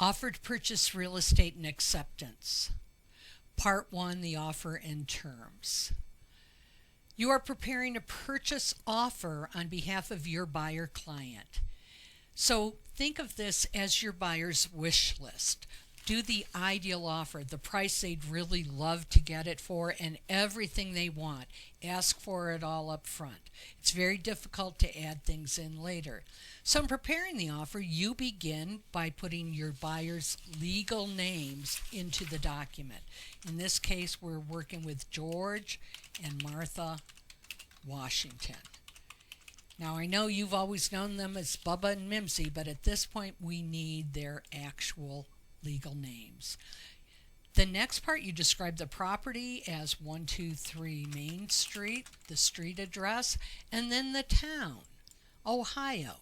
Offer to purchase real estate and acceptance. Part 1, the offer and terms. You are preparing a purchase offer on behalf of your buyer client. So think of this as your buyer's wish list. Do the ideal offer, the price they'd really love to get it for, and everything they want. Ask for it all up front. It's very difficult to add things in later. So in preparing the offer, you begin by putting your buyer's legal names into the document. In this case, we're working with George and Martha Washington. Now, I know you've always known them as Bubba and Mimsy, but at this point, we need their actual legal names. The next part, you describe the property as 123 Main Street, the street address, and then the town, Ohio.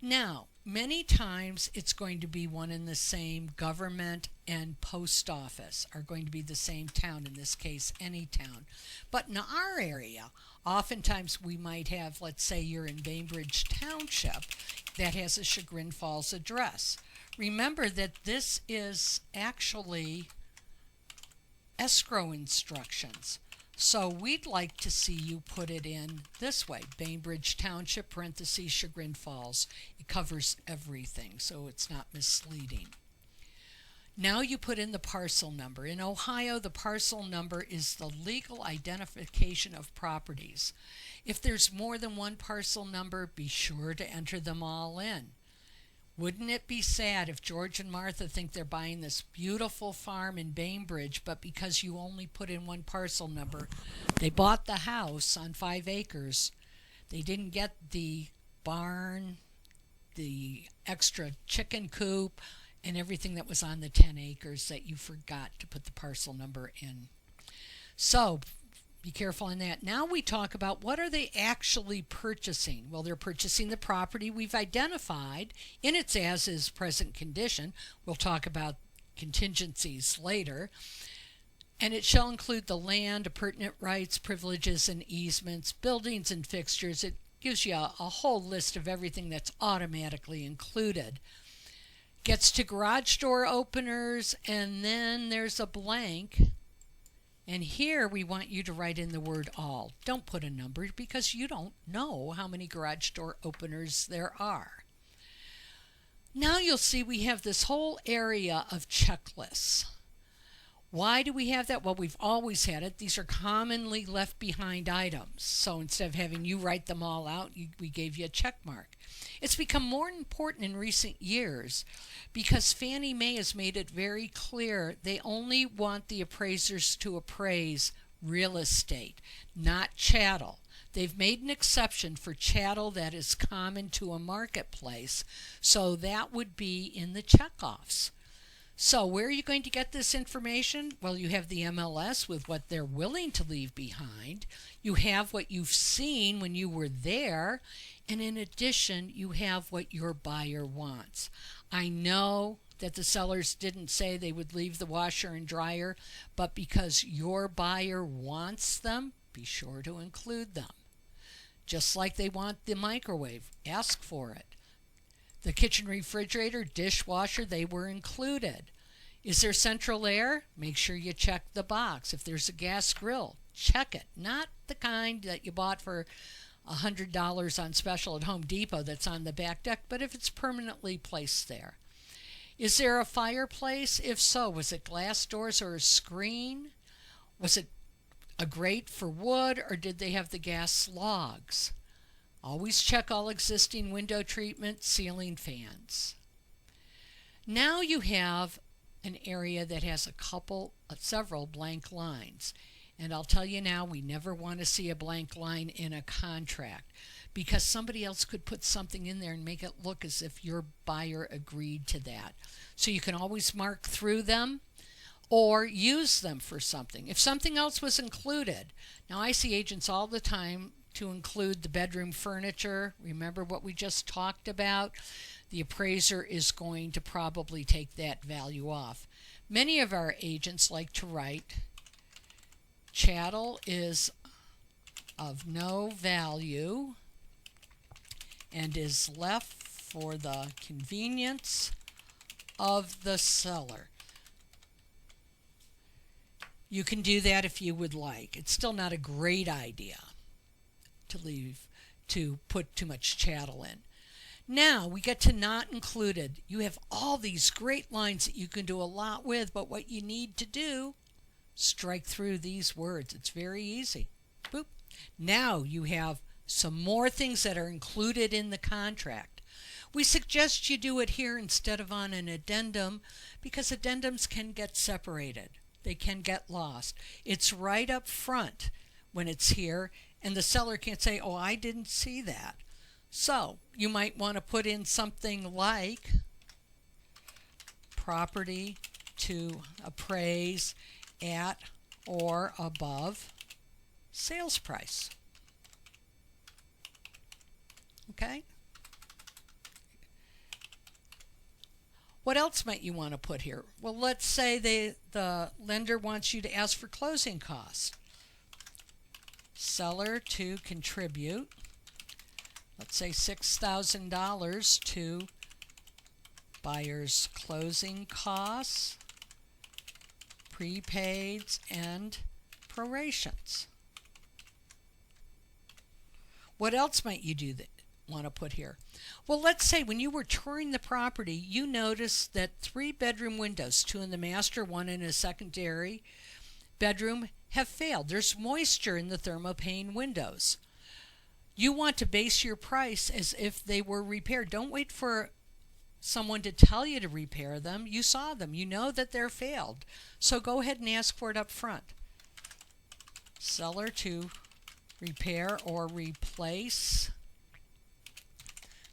Now, many times it's going to be one and the same. Government and post office are going to be the same town, in this case, any town. But in our area, oftentimes we might have, let's say you're in Bainbridge Township, that has a Chagrin Falls address. Remember that this is actually escrow instructions. So we'd like to see you put it in this way, Bainbridge Township, parentheses, Chagrin Falls. It covers everything, so it's not misleading. Now you put in the parcel number. In Ohio, the parcel number is the legal identification of properties. If there's more than one parcel number, be sure to enter them all in. Wouldn't it be sad if George and Martha think they're buying this beautiful farm in Bainbridge, but because you only put in one parcel number, they bought the house on 5 acres. They didn't get the barn, the extra chicken coop, and everything that was on the 10 acres that you forgot to put the parcel number in. So be careful on that. Now we talk about what are they actually purchasing. Well, they're purchasing the property we've identified in its as-is present condition. We'll talk about contingencies later. And it shall include the land, appurtenant rights, privileges, and easements, buildings and fixtures. It gives you a whole list of everything that's automatically included. Gets to garage door openers, and then there's a blank. And here we want you to write in the word all. Don't put a number because you don't know how many garage door openers there are. Now you'll see we have this whole area of checklists. Why do we have that? Well, we've always had it. These are commonly left behind items. So instead of having you write them all out, we gave you a check mark. It's become more important in recent years because Fannie Mae has made it very clear they only want the appraisers to appraise real estate, not chattel. They've made an exception for chattel that is common to a marketplace, so that would be in the checkoffs. So where are you going to get this information? Well, you have the MLS with what they're willing to leave behind. You have what you've seen when you were there. And in addition, you have what your buyer wants. I know that the sellers didn't say they would leave the washer and dryer, but because your buyer wants them, be sure to include them. Just like they want the microwave, ask for it. The kitchen refrigerator, dishwasher, they were included. Is there central air? Make sure you check the box. If there's a gas grill, check it. Not the kind that you bought for $100 on special at Home Depot that's on the back deck, but if it's permanently placed there. Is there a fireplace? If so, was it glass doors or a screen? Was it a grate for wood, or did they have the gas logs? Always check all existing window treatment, ceiling fans. Now you have an area that has several blank lines. And I'll tell you now, we never want to see a blank line in a contract because somebody else could put something in there and make it look as if your buyer agreed to that. So you can always mark through them or use them for something. If something else was included, now I see agents all the time to include the bedroom furniture. Remember what we just talked about? The appraiser is going to probably take that value off. Many of our agents like to write, chattel is of no value and is left for the convenience of the seller. You can do that if you would like. It's still not a great idea to put too much chattel in. Now we get to not included. You have all these great lines that you can do a lot with, but what you need to do, strike through these words. It's very easy. Boop. Now you have some more things that are included in the contract. We suggest you do it here instead of on an addendum because addendums can get separated. They can get lost. It's right up front when it's here, and the seller can't say, oh, I didn't see that. So you might want to put in something like property to appraise at or above sales price. Okay? What else might you want to put here? Well, let's say the lender wants you to ask for closing costs. Seller to contribute, let's say $6,000 to buyer's closing costs, prepaids, and prorations. What else might you want to put here? Well, let's say when you were touring the property, you noticed that 3 bedroom windows, 2 in the master, 1 in a secondary bedroom, have failed. There's moisture in the thermopane windows. You want to base your price as if they were repaired. Don't wait for someone to tell you to repair them. You saw them. You know that they're failed. So go ahead and ask for it up front. Seller to repair or replace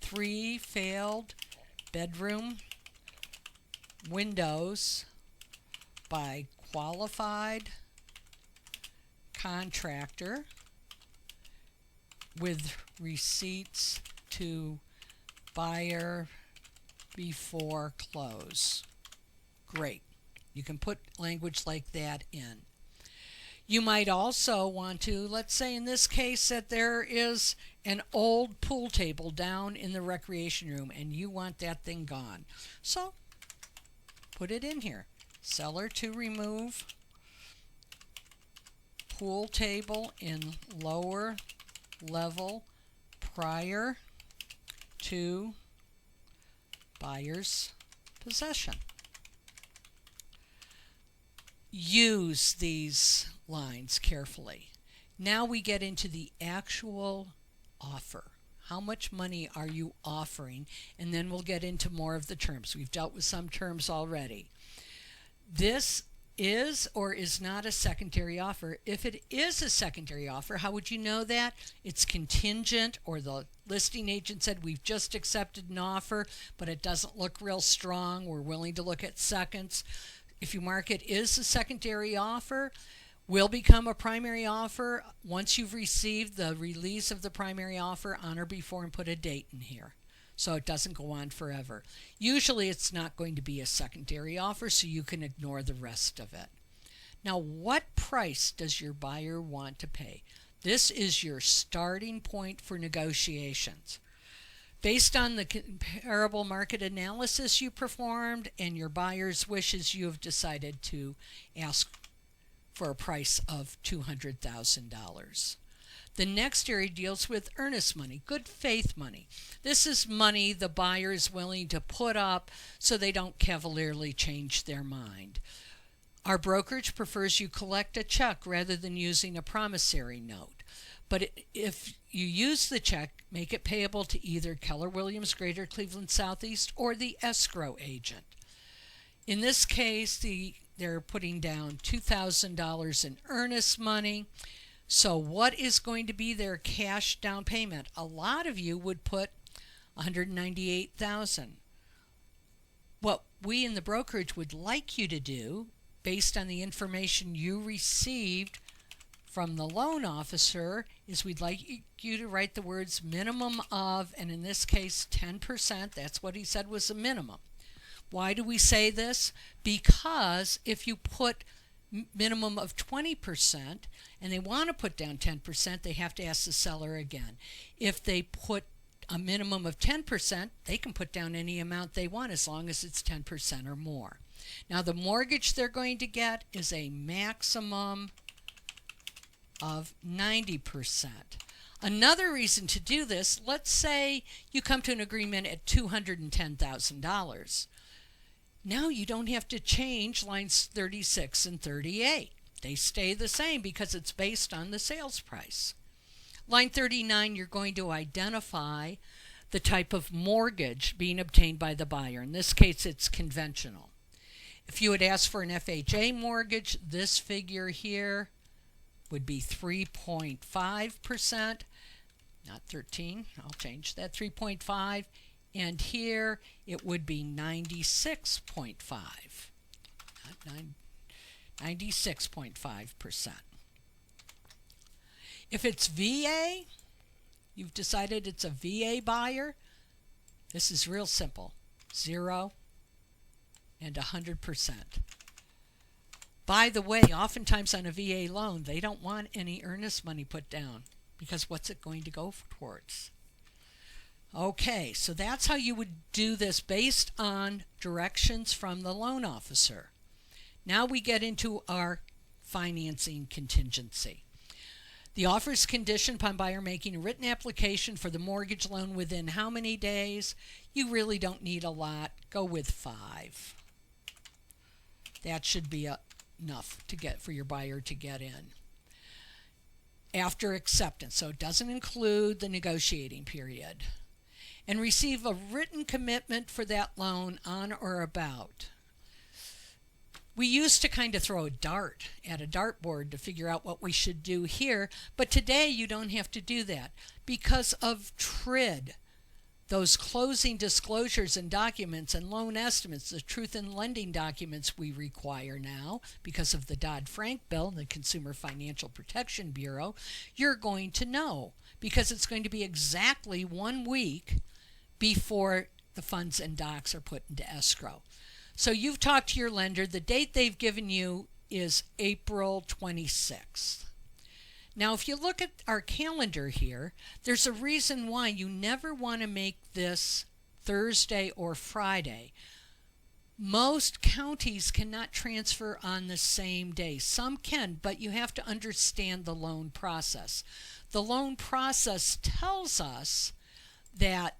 3 failed bedroom windows by qualified contractor with receipts to buyer before close. Great. You can put language like that in. You might also want to, let's say in this case that there is an old pool table down in the recreation room and you want that thing gone. So put it in here. Seller to remove pool table in lower level prior to buyer's possession. Use these lines carefully. Now we get into the actual offer. How much money are you offering? And then we'll get into more of the terms. We've dealt with some terms already. This is or is not a secondary offer. If it is a secondary offer, how would you know that? It's contingent, or the listing agent said we've just accepted an offer, but it doesn't look real strong. We're willing to look at seconds. If you mark it is a secondary offer, will become a primary offer once you've received the release of the primary offer on or before, and put a date in here so it doesn't go on forever. Usually it's not going to be a secondary offer, so you can ignore the rest of it. Now, what price does your buyer want to pay? This is your starting point for negotiations. Based on the comparable market analysis you performed and your buyer's wishes, you have decided to ask for a price of $200,000. The next area deals with earnest money, good faith money. This is money the buyer is willing to put up so they don't cavalierly change their mind. Our brokerage prefers you collect a check rather than using a promissory note. But if you use the check, make it payable to either Keller Williams Greater Cleveland Southeast or the escrow agent. In this case, they're putting down $2,000 in earnest money. So what is going to be their cash down payment? A lot of you would put $198,000. What we in the brokerage would like you to do, based on the information you received from the loan officer, is we'd like you to write the words minimum of, and in this case 10%. That's what he said was a minimum. Why do we say this? Because if you put minimum of 20% and they want to put down 10%, they have to ask the seller again. If they put a minimum of 10%, they can put down any amount they want as long as it's 10% or more. Now the mortgage they're going to get is a maximum of 90%. Another reason to do this, let's say you come to an agreement at $210,000. Now you don't have to change lines 36 and 38. They stay the same because it's based on the sales price. Line 39, you're going to identify the type of mortgage being obtained by the buyer. In this case, it's conventional. If you had asked for an FHA mortgage, this figure here would be 3.5%, not 13, I'll change that, 3.5, and here it would be 96.5, not 96.5%. If it's VA, you've decided it's a VA buyer, this is real simple, 0 and 100%. By the way, oftentimes on a VA loan, they don't want any earnest money put down because what's it going to go towards? Okay, so that's how you would do this based on directions from the loan officer. Now we get into our financing contingency. The offer is conditioned upon buyer making a written application for the mortgage loan within how many days? You really don't need a lot. Go with 5. That should be enough to get for your buyer to get in. After acceptance, so it doesn't include the negotiating period. And receive a written commitment for that loan on or about. We used to kind of throw a dart at a dartboard to figure out what we should do here, but today you don't have to do that because of TRID. Those closing disclosures and documents and loan estimates, the truth in lending documents we require now because of the Dodd-Frank bill and the Consumer Financial Protection Bureau, you're going to know because it's going to be exactly 1 week before the funds and docs are put into escrow. So you've talked to your lender. The date they've given you is April 26th. Now, if you look at our calendar here, there's a reason why you never want to make this Thursday or Friday. Most counties cannot transfer on the same day. Some can, but you have to understand the loan process. The loan process tells us that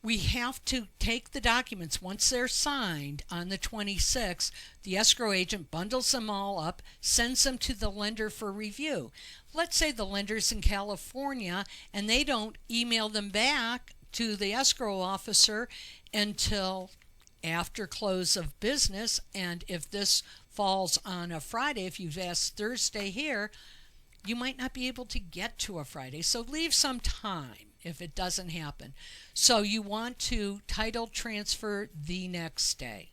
we have to take the documents once they're signed on the 26th. The escrow agent bundles them all up, sends them to the lender for review. Let's say the lender's in California and they don't email them back to the escrow officer until after close of business. And if this falls on a Friday, if you've asked Thursday here, you might not be able to get to a Friday. So leave some time if it doesn't happen. So you want to title transfer the next day.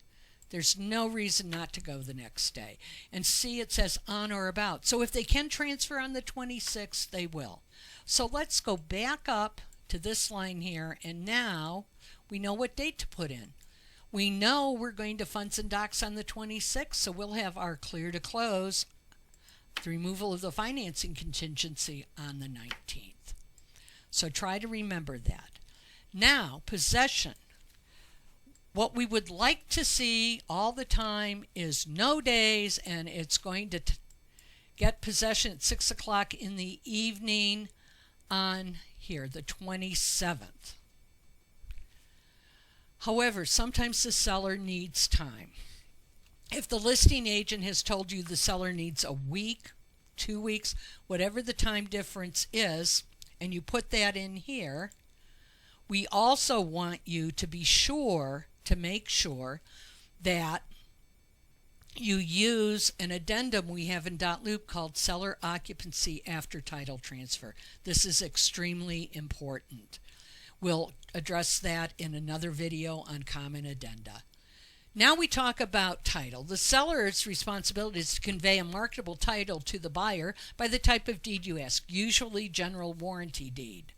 There's no reason not to go the next day. And see, it says on or about. So if they can transfer on the 26th, they will. So let's go back up to this line here, and now we know what date to put in. We know we're going to funds and docs on the 26th, so we'll have our clear to close, the removal of the financing contingency on the 19th. So try to remember that. Now, possession. What we would like to see all the time is no days, and it's going to get possession at 6 o'clock in the evening on here, the 27th. However, sometimes the seller needs time. If the listing agent has told you the seller needs a week, 2 weeks, whatever the time difference is, and you put that in here, we also want you to be sure to make sure that you use an addendum we have in .loop called seller occupancy after title transfer. This is extremely important. We'll address that in another video on common addenda. Now we talk about title. The seller's responsibility is to convey a marketable title to the buyer by the type of deed you ask, usually general warranty deed.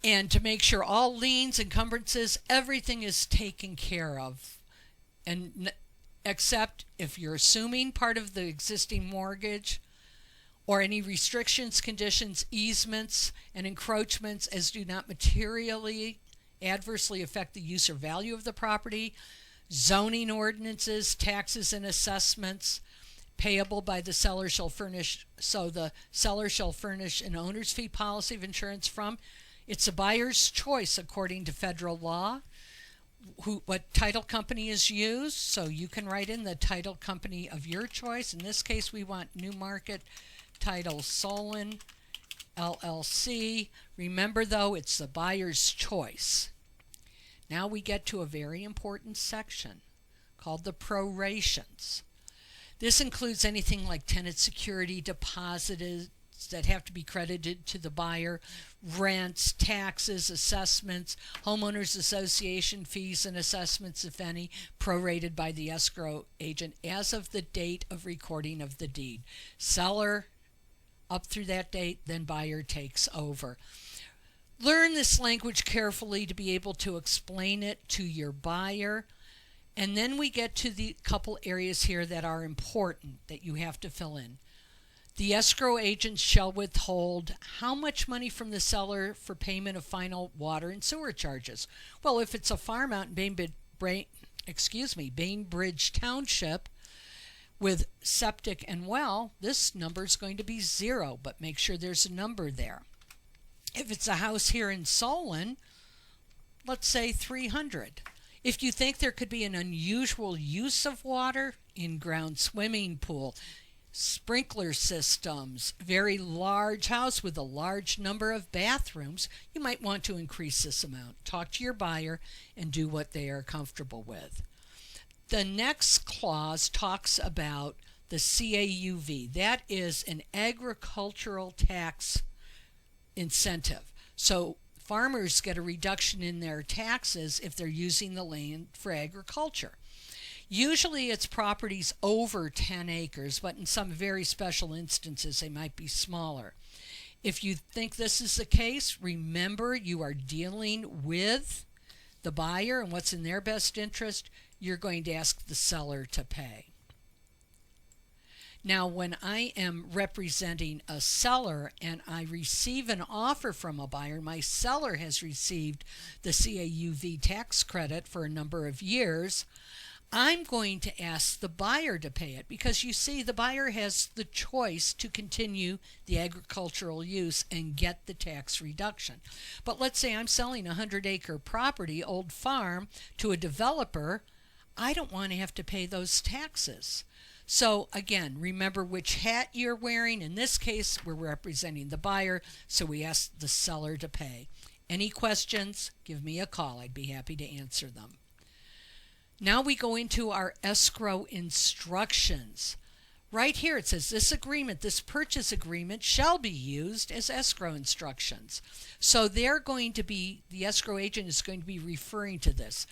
And to make sure all liens, encumbrances, everything is taken care of. And except if you're assuming part of the existing mortgage or any restrictions, conditions, easements, and encroachments as do not materially adversely affect the use or value of the property, zoning ordinances, taxes and assessments payable by the seller shall furnish, so the seller shall furnish an owner's fee policy of insurance from. It's a buyer's choice according to federal law what title company is used, so you can write in the title company of your choice. In this case, we want Newmarket Title Solon LLC. Remember though, it's the buyer's choice. Now we get to a very important section called the prorations. This includes anything like tenant security deposits that have to be credited to the buyer, rents, taxes, assessments, homeowners association fees and assessments, if any, prorated by the escrow agent as of the date of recording of the deed. Seller up through that date, then buyer takes over. Learn this language carefully to be able to explain it to your buyer. And then we get to the couple areas here that are important that you have to fill in. The escrow agent shall withhold how much money from the seller for payment of final water and sewer charges? Well, if it's a farm out in Bainbridge Township with septic and well, this number is going to be 0, but make sure there's a number there. If it's a house here in Solon, let's say $300. If you think there could be an unusual use of water, in-ground swimming pool, sprinkler systems, very large house with a large number of bathrooms, you might want to increase this amount. Talk to your buyer and do what they are comfortable with. The next clause talks about the KWGCSE. That is an agricultural tax incentive. So farmers get a reduction in their taxes if they're using the land for agriculture. Usually it's properties over 10 acres, but in some very special instances they might be smaller. If you think this is the case, remember you are dealing with the buyer and what's in their best interest. You're going to ask the seller to pay. Now, when I am representing a seller and I receive an offer from a buyer, my seller has received the KWGCSE tax credit for a number of years, I'm going to ask the buyer to pay it because you see the buyer has the choice to continue the agricultural use and get the tax reduction. But let's say I'm selling a 100-acre property, old farm, to a developer. I don't want to have to pay those taxes. So again, remember which hat you're wearing. In this case, we're representing the buyer, so we ask the seller to pay. Any questions? Give me a call. I'd be happy to answer them. Now we go into our escrow instructions. Right here it says this purchase agreement shall be used as escrow instructions. So the escrow agent is going to be referring to this.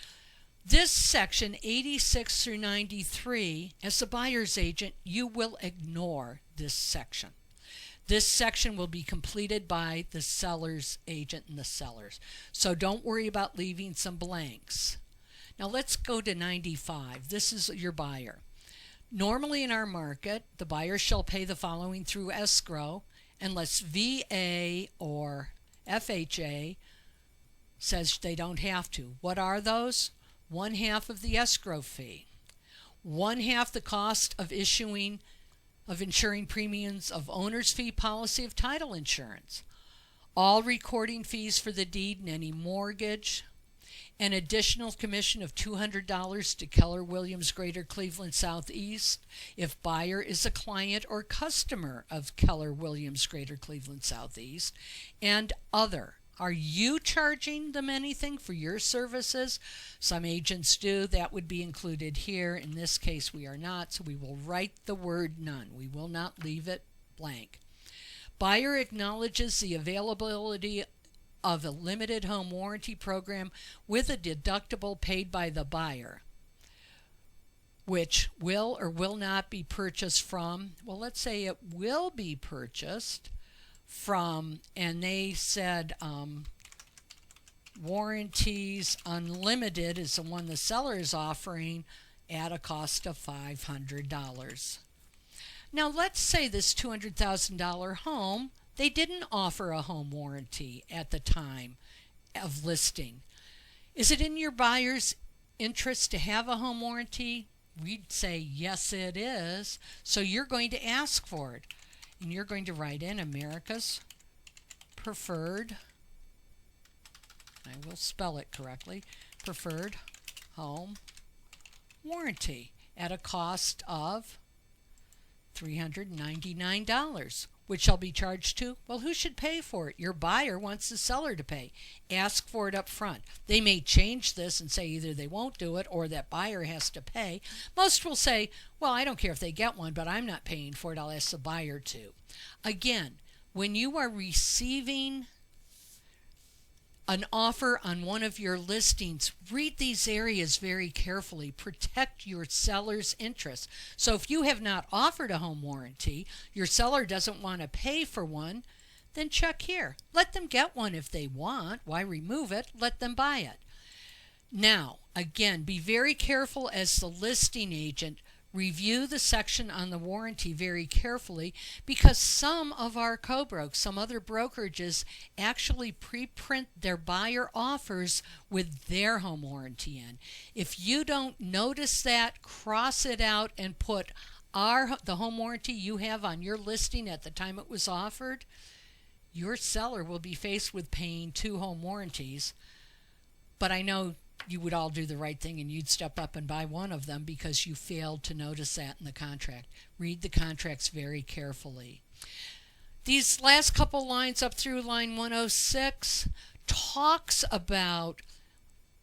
This section 86 through 93, as the buyer's agent, you will ignore this section. This section will be completed by the seller's agent and the sellers. So don't worry about leaving some blanks. Now let's go to 95. This is your buyer. Normally in our market, the buyer shall pay the following through escrow unless VA or FHA says they don't have to. What are those? 1/2 of the escrow fee, 1/2 the cost of insuring premiums of owner's fee policy of title insurance, all recording fees for the deed and any mortgage, an additional commission of $200 to Keller Williams Greater Cleveland Southeast if buyer is a client or customer of Keller Williams Greater Cleveland Southeast, and other. Are you charging them anything for your services? Some agents do. That would be included here. In this case, we are not, so we will write the word none. We will not leave it blank. Buyer acknowledges the availability of a limited home warranty program with a deductible paid by the buyer, which will or will not be purchased from, well, let's say it will be purchased from, and they said Warranties Unlimited is the one the seller is offering at a cost of $500. Now let's say this $200,000 home, they didn't offer a home warranty at the time of listing. Is it in your buyer's interest to have a home warranty? We'd say yes it is. So you're going to ask for it. And you're going to write in America's Preferred, I will spell it correctly, Preferred Home Warranty at a cost of $399, which shall be charged to, well, who should pay for it? Your buyer wants the seller to pay. Ask for it up front. They may change this and say either they won't do it or that buyer has to pay. Most will say, well, I don't care if they get one, but I'm not paying for it. I'll ask the buyer to. Again, when you are receiving an offer on one of your listings, read these areas very carefully. Protect your seller's interests. So if you have not offered a home warranty, your seller doesn't want to pay for one, then check here. Let them get one if they want. Why remove it? Let them buy it. Now, again, be very careful as the listing agent. Review the section on the warranty very carefully, because some of our co-brokes, some other brokerages, actually pre-print their buyer offers with their home warranty in. If you don't notice that, cross it out and put the home warranty you have on your listing at the time it was offered. Your seller will be faced with paying 2 home warranties, but I know you would all do the right thing and you'd step up and buy one of them because you failed to notice that in the contract. Read the contracts very carefully. These last couple lines up through line 106 talks about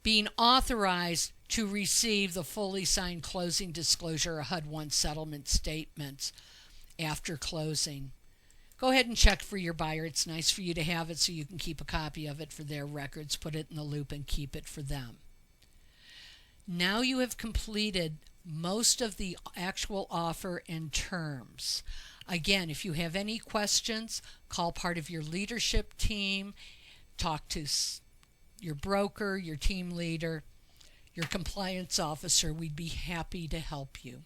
being authorized to receive the fully signed closing disclosure or HUD-1 settlement statements after closing. Go ahead and check for your buyer. It's nice for you to have it so you can keep a copy of it for their records, put it in the loop, and keep it for them. Now you have completed most of the actual offer and terms. Again, if you have any questions, call part of your leadership team, talk to your broker, your team leader, your compliance officer. We'd be happy to help you.